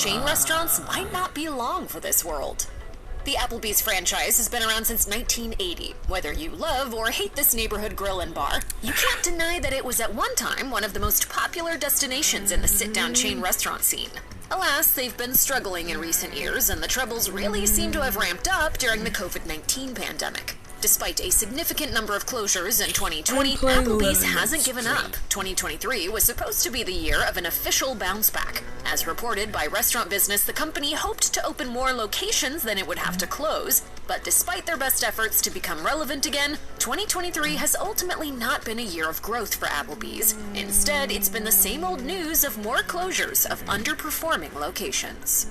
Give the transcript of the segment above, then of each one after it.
chain restaurants might not be long for this world. The Applebee's franchise has been around since 1980. Whether you love or hate this neighborhood grill and bar, you can't deny that it was at one time one of the most popular destinations in the sit-down chain restaurant scene. Alas, they've been struggling in recent years, and the troubles really seem to have ramped up during the COVID-19 pandemic. Despite a significant number of closures in 2020, Applebee's hasn't given up. 2023 was supposed to be the year of an official bounce back. As reported by Restaurant Business, the company hoped to open more locations than it would have to close, but despite their best efforts to become relevant again, 2023 has ultimately not been a year of growth for Applebee's. Instead, it's been the same old news of more closures of underperforming locations.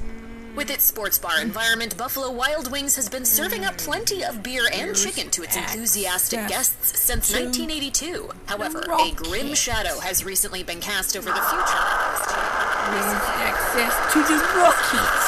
With its sports bar environment, Buffalo Wild Wings has been serving up plenty of beer and chicken to its enthusiastic guests since 1982. However, a grim shadow has recently been cast over the future. With access to the Rockies.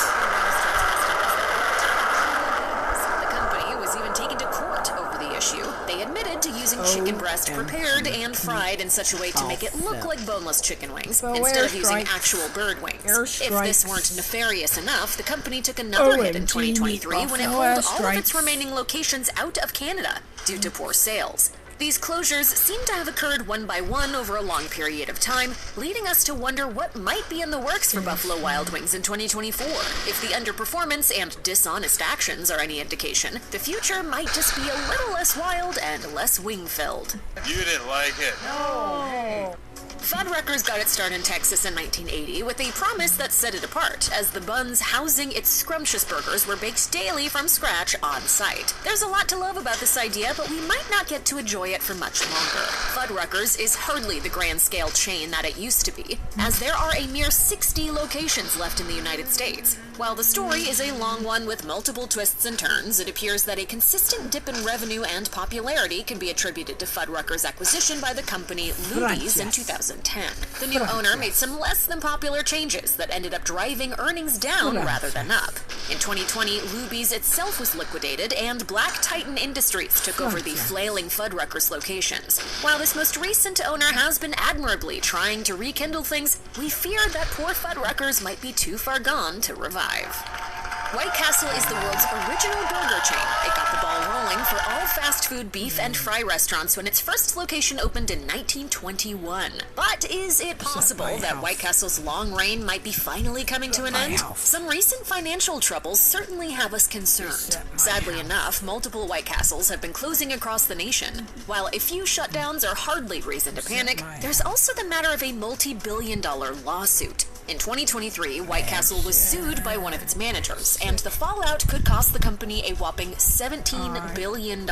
The company was even taken to court over the issue. They admitted to using chicken breast prepared and fried in such a way to make it look like boneless chicken wings instead of using actual bird wings. If this weren't nefarious enough, the company took another hit in 2023 when it pulled all of its remaining locations out of Canada due to poor sales. These closures seem to have occurred one by one over a long period of time, leading us to wonder what might be in the works for Buffalo Wild Wings in 2024. If the underperformance and dishonest actions are any indication, the future might just be a little less wild and less wing-filled. You didn't like it. No. Fuddruckers got its start in Texas in 1980 with a promise that set it apart, as the buns housing its scrumptious burgers were baked daily from scratch on site. There's a lot to love about this idea, but we might not get to enjoy it for much longer. Fuddruckers is hardly the grand-scale chain that it used to be, as there are a mere 60 locations left in the United States. While the story is a long one with multiple twists and turns, it appears that a consistent dip in revenue and popularity can be attributed to Fuddruckers' acquisition by the company Luby's in 2010. The new owner made some less than popular changes that ended up driving earnings down rather than up. In 2020, Luby's itself was liquidated, and Black Titan Industries took over the flailing Fuddruckers locations. While this most recent owner has been admirably trying to rekindle things, we fear that poor Fuddruckers might be too far gone to revive. White Castle is the world's original burger chain. It got the ball rolling for all fast food beef and fry restaurants when its first location opened in 1921. But is it possible that White Castle's long reign might be finally coming to an end? Some recent financial troubles certainly have us concerned. Sadly enough, multiple White Castles have been closing across the nation. While a few shutdowns are hardly reason to panic, there's also the matter of a multi-billion-dollar lawsuit. In 2023, White Castle was sued by one of its managers, and the fallout could cost the company a whopping $17 billion.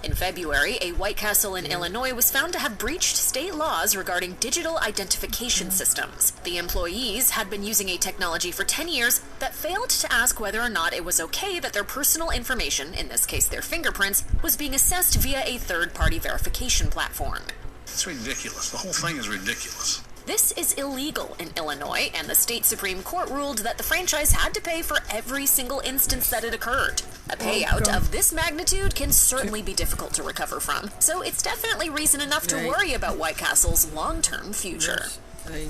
In February, a White Castle in Illinois was found to have breached state laws regarding digital identification systems. The employees had been using a technology for 10 years that failed to ask whether or not it was okay that their personal information, in this case their fingerprints, was being assessed via a third-party verification platform. It's ridiculous. The whole thing is ridiculous. This is illegal in Illinois, and the state Supreme Court ruled that the franchise had to pay for every single instance that it occurred. A payout of this magnitude can certainly be difficult to recover from, so it's definitely reason enough to worry about White Castle's long-term future.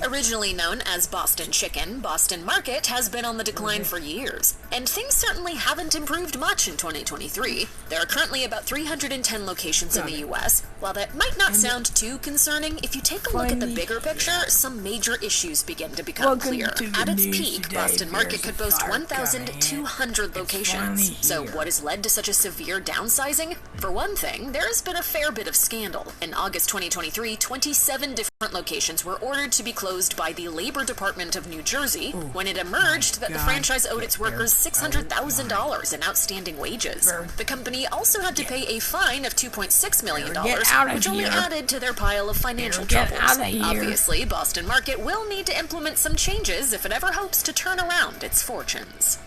Originally known as Boston Chicken, Boston Market has been on the decline for years, and things certainly haven't improved much in 2023. There are currently about 310 locations in the U.S. While that might not sound too concerning, if you take a look at the bigger picture, some major issues begin to become clear. At its peak, Boston Market could boast 1,200 locations. So what has led to such a severe downsizing? For one thing, there has been a fair bit of scandal. In August 2023, 27 different locations were ordered to be closed by the Labor Department of New Jersey when it emerged that the franchise owed its workers $600,000 in outstanding wages. The company also had to pay a fine of $2.6 million, which only added to their pile of financial troubles. Obviously, Boston Market will need to implement some changes if it ever hopes to turn around its fortunes.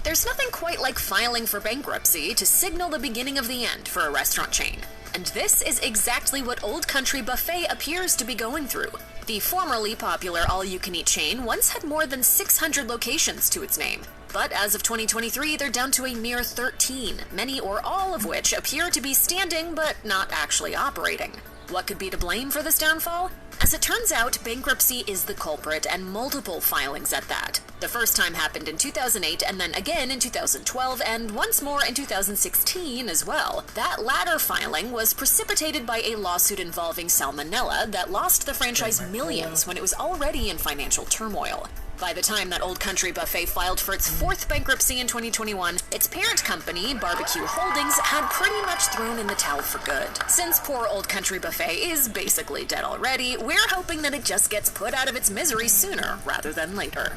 There's nothing quite like filing for bankruptcy to signal the beginning of the end for a restaurant chain. And this is exactly what Old Country Buffet appears to be going through. The formerly popular all-you-can-eat chain once had more than 600 locations to its name. But as of 2023, they're down to a mere 13, many or all of which appear to be standing but not actually operating. What could be to blame for this downfall? As it turns out, bankruptcy is the culprit, and multiple filings at that. The first time happened in 2008, and then again in 2012, and once more in 2016 as well. That latter filing was precipitated by a lawsuit involving Salmonella that lost the franchise millions when it was already in financial turmoil. By the time that Old Country Buffet filed for its fourth bankruptcy in 2021, its parent company, Barbecue Holdings, had pretty much thrown in the towel for good. Since poor Old Country Buffet is basically dead already, we're hoping that it just gets put out of its misery sooner rather than later.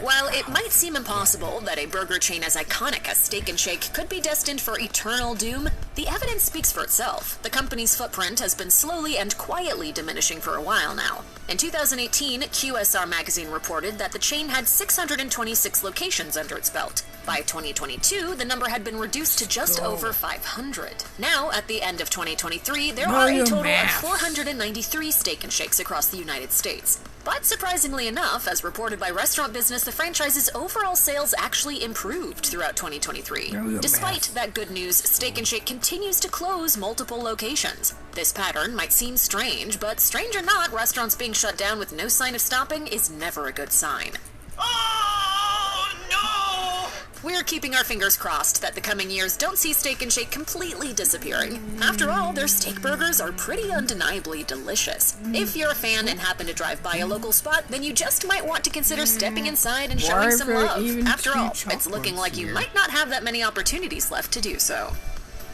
While it might seem impossible that a burger chain as iconic as Steak 'n Shake could be destined for eternal doom, the evidence speaks for itself. The company's footprint has been slowly and quietly diminishing for a while now. In 2018, QSR Magazine reported that the chain had 626 locations under its belt. By 2022, the number had been reduced to just over 500. Now, at the end of 2023, there are a total of 493 Steak 'n Shakes across the United States. But surprisingly enough, as reported by Restaurant Business, the franchise's overall sales actually improved throughout 2023. Despite that good news, Steak 'n Shake continues to close multiple locations. This pattern might seem strange, but strange or not, restaurants being shut down with no sign of stopping is never a good sign. Oh, no! We're keeping our fingers crossed that the coming years don't see Steak 'n Shake completely disappearing. After all, their steak burgers are pretty undeniably delicious. If you're a fan and happen to drive by a local spot, then you just might want to consider stepping inside and showing some love. After all, it's looking like you might not have that many opportunities left to do so.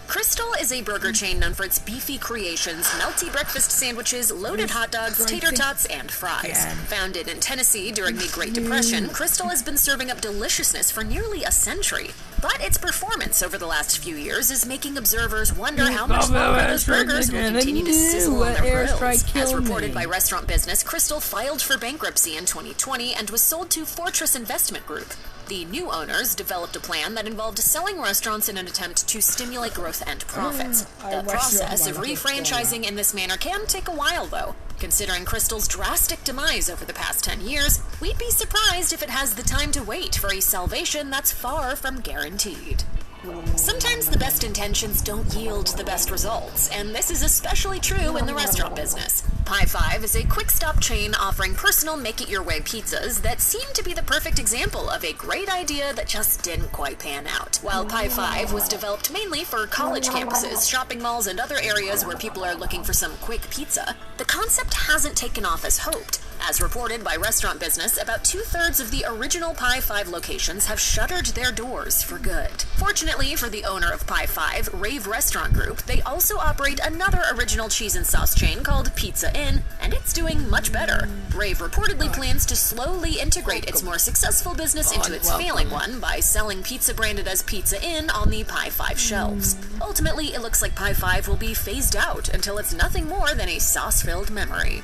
Crystal is a burger chain known for its beefy creations, melty breakfast sandwiches, loaded hot dogs, tater tots, and fries. Founded in Tennessee during the Great Depression, Crystal has been serving up deliciousness for nearly a century. But its performance over the last few years is making observers wonder how much longer those burgers will continue to sizzle on their grills. As reported by Restaurant Business, Crystal filed for bankruptcy in 2020 and was sold to Fortress Investment Group. The new owners developed a plan that involved selling restaurants in an attempt to stimulate growth and profits. The process of refranchising in this manner can take a while, though. Considering Crystal's drastic demise over the past 10 years, we'd be surprised if it has the time to wait for a salvation that's far from guaranteed. Sometimes the best intentions don't yield the best results, and this is especially true in the restaurant business. Pie 5 is a quick-stop chain offering personal make-it-your-way pizzas that seem to be the perfect example of a great idea that just didn't quite pan out. While Pie 5 was developed mainly for college campuses, shopping malls, and other areas where people are looking for some quick pizza, the concept hasn't taken off as hoped. As reported by Restaurant Business, about 2/3 of the original Pie 5 locations have shuttered their doors for good. Fortunately for the owner of Pie 5, Rave Restaurant Group, they also operate another original cheese and sauce chain called Pizza Inn, and it's doing much better. Rave reportedly plans to slowly integrate its more successful business into its failing one by selling pizza branded as Pizza Inn on the Pie 5 shelves. Ultimately, it looks like Pie 5 will be phased out until it's nothing more than a sauce-filled memory.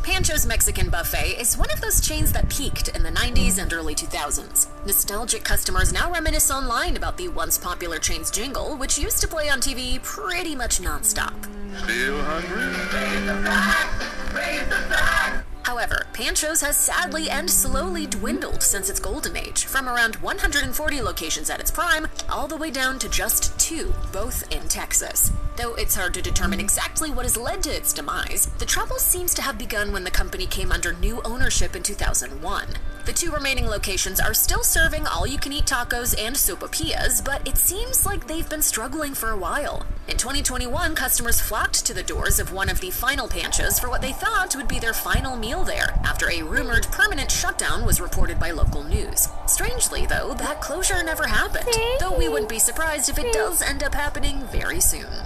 Pancho's Mexican Buffet is one of those chains that peaked in the 90s and early 2000s. Nostalgic customers now reminisce online about the once popular chain's jingle, which used to play on TV pretty much nonstop. Still hungry? Raise the flag! Raise the flag! However, Pancho's has sadly and slowly dwindled since its golden age, from around 140 locations at its prime, all the way down to just 2, both in Texas. Though it's hard to determine exactly what has led to its demise, the trouble seems to have begun when the company came under new ownership in 2001. The 2 remaining locations are still serving all-you-can-eat tacos and sopapillas, but it seems like they've been struggling for a while. In 2021, customers flocked to the doors of one of the final Panchos for what they thought would be their final meal there, after a rumored permanent shutdown was reported by local news. Strangely, though, that closure never happened, though we wouldn't be surprised if it does end up happening very soon.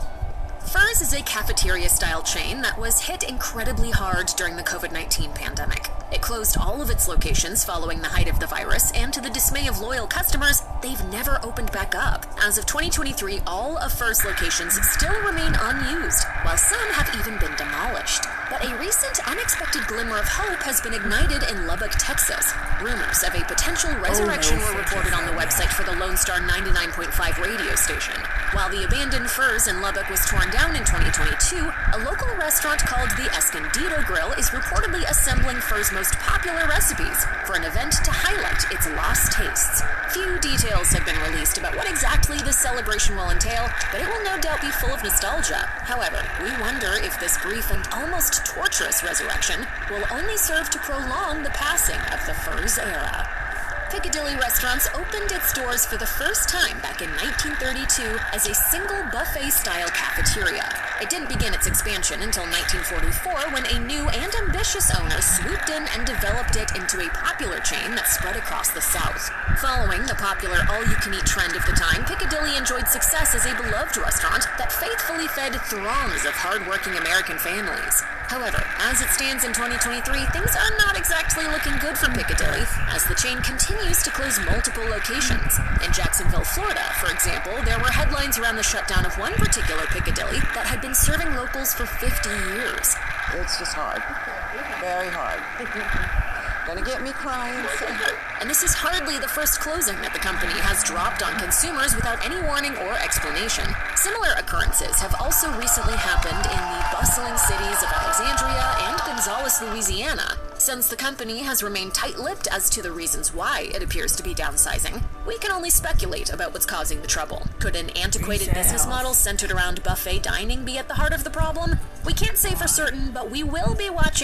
Fur's is a cafeteria-style chain that was hit incredibly hard during the COVID-19 pandemic. It closed all of its locations following the height of the virus, and to the dismay of loyal customers, they've never opened back up. As of 2023, all of Fur's locations still remain unused, while some have even been demolished. But a recent unexpected glimmer of hope has been ignited in Lubbock, Texas. Rumors of a potential resurrection were reported on the website for the Lone Star 99.5 radio station. While the abandoned Fur's in Lubbock was torn down in 2022, a local restaurant called the Escondido Grill is reportedly assembling Fur's most popular recipes for an event to highlight its lost tastes. Few details details have been released about what exactly this celebration will entail, but it will no doubt be full of nostalgia. However, we wonder if this brief and almost torturous resurrection will only serve to prolong the passing of the furs era. Piccadilly Restaurants opened its doors for the first time back in 1932 as a single buffet-style cafeteria. It didn't begin its expansion until 1944 when a new and ambitious owner swooped in and developed it into a popular chain that spread across the South. Following the popular all-you-can-eat trend of the time, Piccadilly enjoyed success as a beloved restaurant that faithfully fed throngs of hard-working American families. However, as it stands in 2023, things are not exactly looking good for Piccadilly, as the chain continues to close multiple locations. In Jacksonville, Florida, for example, there were headlines around the shutdown of one particular Piccadilly that had been serving locals for 50 years. It's just hard. Very hard. Gonna get me crying. And this is hardly the first closing that the company has dropped on consumers without any warning or explanation. Similar occurrences have also recently happened in the bustling cities of Alexandria and Gonzales, Louisiana. Since the company has remained tight-lipped as to the reasons why it appears to be downsizing, we can only speculate about what's causing the trouble. Could an antiquated business model centered around buffet dining be at the heart of the problem? We can't say for certain, but we will be watching